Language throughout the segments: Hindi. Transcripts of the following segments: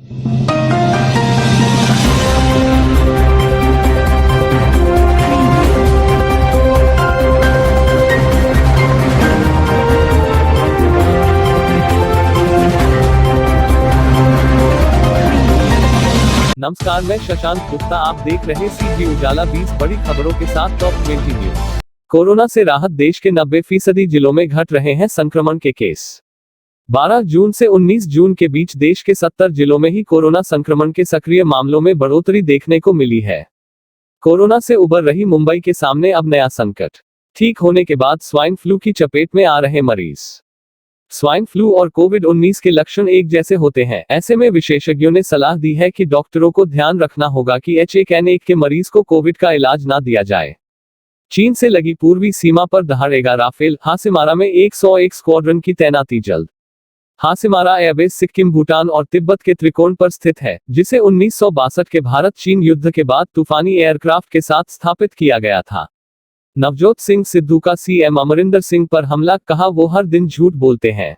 नमस्कार, मैं शशांक गुप्ता। आप देख रहे सीधी उजाला 20 बड़ी खबरों के साथ टॉप 20 न्यूज। कोरोना से राहत, देश के 90% जिलों में घट रहे हैं संक्रमण के केस। 12 जून से 19 जून के बीच देश के 70 जिलों में ही कोरोना संक्रमण के सक्रिय मामलों में बढ़ोतरी देखने को मिली है। कोरोना से उबर रही मुंबई के सामने अब नया संकट। ठीक होने के बाद स्वाइन फ्लू की चपेट में आ रहे मरीज। स्वाइन फ्लू और कोविड-19 के लक्षण एक जैसे होते हैं। ऐसे में विशेषज्ञों ने सलाह दी है कि डॉक्टरों को ध्यान रखना होगा कि H1N1 के मरीज को कोविड का इलाज ना दिया जाए। चीन से लगी पूर्वी सीमा पर दहाड़ेगा राफेल, हासिमारा में 101 स्क्वाड्रन की तैनाती जल्द। हासिमारा एयरबेस सिक्किम, भूटान और तिब्बत के त्रिकोण पर स्थित है, जिसे 1962 के भारत चीन युद्ध के बाद तूफानी एयरक्राफ्ट के साथ स्थापित किया गया था। नवजोत सिंह सिद्धू का सीएम अमरिंदर सिंह पर हमला, कहा वो हर दिन झूठ बोलते हैं।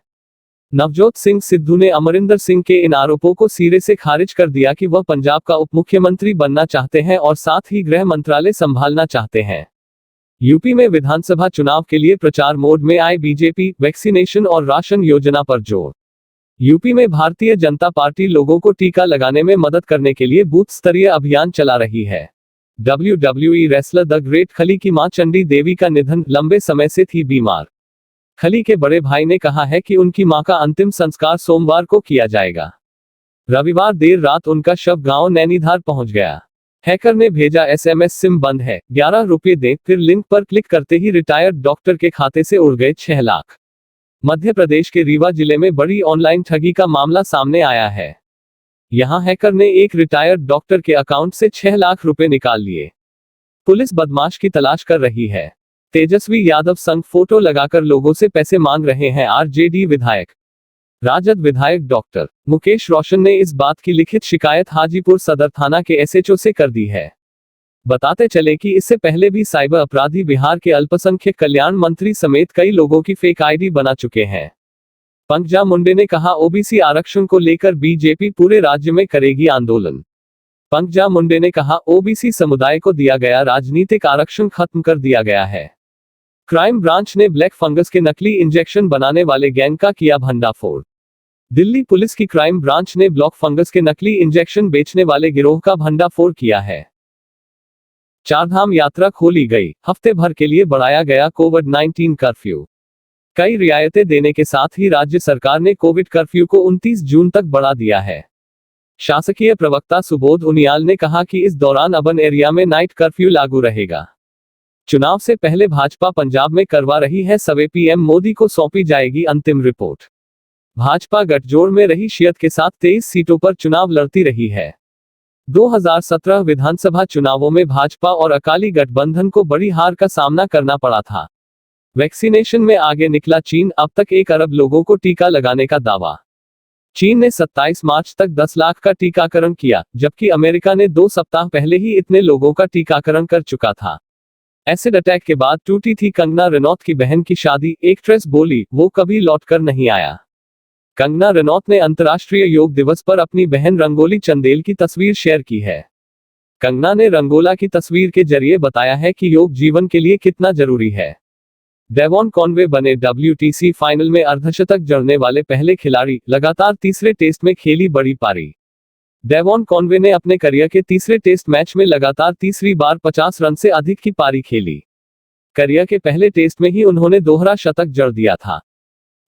नवजोत सिंह सिद्धू ने अमरिंदर सिंह के इन आरोपों को सिरे से खारिज कर दिया कि वह पंजाब का उप मुख्यमंत्री बनना चाहते हैं और साथ ही गृह मंत्रालय संभालना चाहते हैं। यूपी में विधानसभा चुनाव के लिए प्रचार मोड में आई बीजेपी, वैक्सीनेशन और राशन योजना पर जोर। यूपी में भारतीय जनता पार्टी लोगों को टीका लगाने में मदद करने के लिए बूथ स्तरीय अभियान चला रही है। WWE रेसलर द ग्रेट खली की मां चंडी देवी का निधन, लंबे समय से थी बीमार। खली के बड़े भाई ने कहा है कि उनकी मां का अंतिम संस्कार सोमवार को किया जाएगा। रविवार देर रात उनका शव गांव नैनीधार पहुंच गया। हैकर ने भेजा SMS, सिम बंद है, 11 रुपये दें। फिर लिंक पर क्लिक करते ही रिटायर्ड डॉक्टर के खाते से उड़ गए 6 लाख। मध्य प्रदेश के रीवा जिले में बड़ी ऑनलाइन ठगी का मामला सामने आया है। यहां हैकर ने एक रिटायर्ड डॉक्टर के अकाउंट से 6 लाख रुपए निकाल लिए। पुलिस बदमाश की तलाश कर रही है। तेजस्वी यादव संग फोटो लगाकर लोगों से पैसे मांग रहे हैं RJD विधायक। राजद विधायक डॉक्टर मुकेश रोशन ने इस बात की लिखित शिकायत हाजीपुर सदर थाना के SHO से कर दी है। बताते चले कि इससे पहले भी साइबर अपराधी बिहार के अल्पसंख्यक कल्याण मंत्री समेत कई लोगों की फेक ID बना चुके हैं। पंकजा मुंडे ने कहा, OBC आरक्षण को लेकर बीजेपी पूरे राज्य में करेगी आंदोलन। पंकजा मुंडे ने कहा, OBC समुदाय को दिया गया राजनीतिक आरक्षण खत्म कर दिया गया है। क्राइम ब्रांच ने ब्लैक फंगस के नकली इंजेक्शन बनाने वाले गैंग का किया भंडाफोड़। दिल्ली पुलिस की क्राइम ब्रांच ने ब्लैक फंगस के नकली इंजेक्शन बेचने वाले गिरोह का भंडाफोड़ किया है। चारधाम यात्रा खोली गई, हफ्ते भर के लिए बढ़ाया गया कोविड-19 कर्फ्यू। कई रियायतें देने के साथ ही राज्य सरकार ने कोविड कर्फ्यू को 29 जून तक बढ़ा दिया है। शासकीय प्रवक्ता सुबोध उनियाल ने कहा कि इस दौरान अर्बन एरिया में नाइट कर्फ्यू लागू रहेगा। चुनाव से पहले भाजपा पंजाब में करवा रही है सर्वे, PM मोदी को सौंपी जाएगी अंतिम रिपोर्ट। भाजपा गठजोड़ में रही शियत के साथ 23 सीटों पर चुनाव लड़ती रही है। 2017 विधानसभा चुनावों में भाजपा और अकाली गठबंधन को बड़ी हार का सामना करना पड़ा था। वैक्सीनेशन में आगे निकला चीन, अब तक 1 अरब लोगों को टीका लगाने का दावा। चीन ने 27 मार्च तक 10 लाख का टीकाकरण किया, जबकि अमेरिका ने 2 सप्ताह पहले ही इतने लोगों का टीकाकरण कर चुका था। एसिड अटैक के बाद टूटी थी कंगना रनौत की बहन की शादी, एक्ट्रेस बोली वो कभी लौटकर नहीं आया। कंगना रनौत ने अंतर्राष्ट्रीय योग दिवस पर अपनी बहन रंगोली चंदेल की तस्वीर शेयर की है। कंगना ने रंगोला की तस्वीर के जरिए बताया है कि योग जीवन के लिए कितना जरूरी है। डेवॉन कॉनवे बने WTC फाइनल में अर्धशतक जड़ने वाले पहले खिलाड़ी, लगातार तीसरे टेस्ट में खेली बड़ी पारी। डेवॉन कॉनवे ने अपने करियर के तीसरे टेस्ट मैच में लगातार तीसरी बार 50 रन से अधिक की पारी खेली। करियर के पहले टेस्ट में ही उन्होंने दोहरा शतक जड़ दिया था।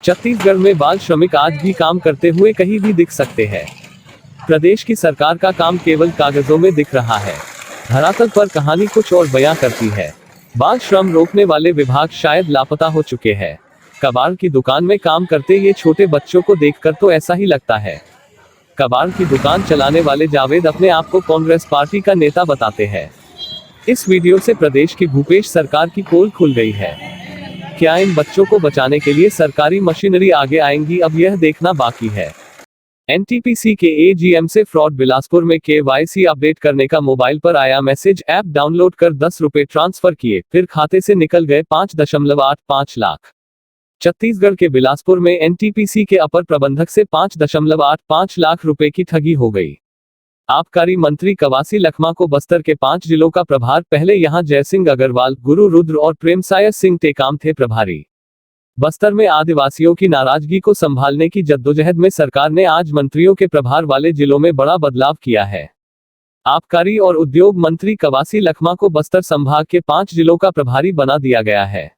छत्तीसगढ़ में बाल श्रमिक आज भी काम करते हुए कहीं भी दिख सकते हैं। प्रदेश की सरकार का काम केवल कागजों में दिख रहा है, धरातल पर कहानी कुछ और बयां करती है। बाल श्रम रोकने वाले विभाग शायद लापता हो चुके हैं। कबाड़ की दुकान में काम करते ये छोटे बच्चों को देखकर तो ऐसा ही लगता है। कबाड़ की दुकान चलाने वाले जावेद अपने आप को कांग्रेस पार्टी का नेता बताते हैं। इस वीडियो से प्रदेश की भूपेश सरकार की पोल खुल गई है। क्या इन बच्चों को बचाने के लिए सरकारी मशीनरी आगे आएंगी, अब यह देखना बाकी है। NTPC के AGM से फ्रॉड, बिलासपुर में KYC अपडेट करने का मोबाइल पर आया मैसेज, ऐप डाउनलोड कर 10 रुपए ट्रांसफर किए, फिर खाते से निकल गए 5.85 लाख। छत्तीसगढ़ के बिलासपुर में एनटीपीसी के अपर प्रबंधक से 5.85 लाख रुपए की ठगी हो गई। आबकारी मंत्री कवासी लखमा को बस्तर के 5 जिलों का प्रभार, पहले यहां जयसिंह अग्रवाल, गुरु रुद्र और प्रेमसाय सिंह टेकाम थे प्रभारी। बस्तर में आदिवासियों की नाराजगी को संभालने की जद्दोजहद में सरकार ने आज मंत्रियों के प्रभार वाले जिलों में बड़ा बदलाव किया है। आबकारी और उद्योग मंत्री कवासी लखमा को बस्तर संभाग के 5 जिलों का प्रभारी बना दिया गया है।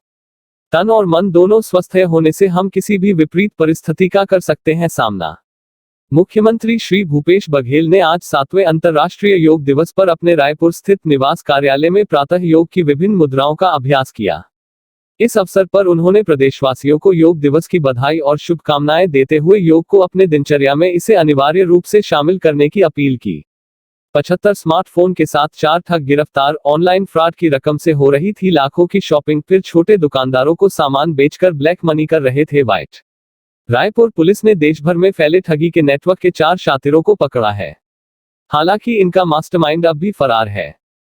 तन और मन दोनों स्वस्थ होने से हम किसी भी विपरीत परिस्थिति का कर सकते हैं सामना। मुख्यमंत्री श्री भूपेश बघेल ने आज 7वें अंतर्राष्ट्रीय योग दिवस पर अपने रायपुर स्थित निवास कार्यालय में प्रातः योग की विभिन्न मुद्राओं का अभ्यास किया। इस अवसर पर उन्होंने प्रदेशवासियों को योग दिवस की बधाई और शुभकामनाएं देते हुए योग को अपने दिनचर्या में इसे अनिवार्य रूप से शामिल करने की अपील की। 75 स्मार्टफोन के साथ 4 ठग गिरफ्तार, ऑनलाइन फ्रॉड की रकम से हो रही थी लाखों की शॉपिंग, फिर छोटे दुकानदारों को सामान बेचकर ब्लैक मनी कर रहे थे वाइट। रायपुर पुलिस ने देश भर में फैले ठगी के नेटवर्क के 4 शातिरों को पकड़ा है। हालांकि इनका मास्टरमाइंड अब भी फरार है।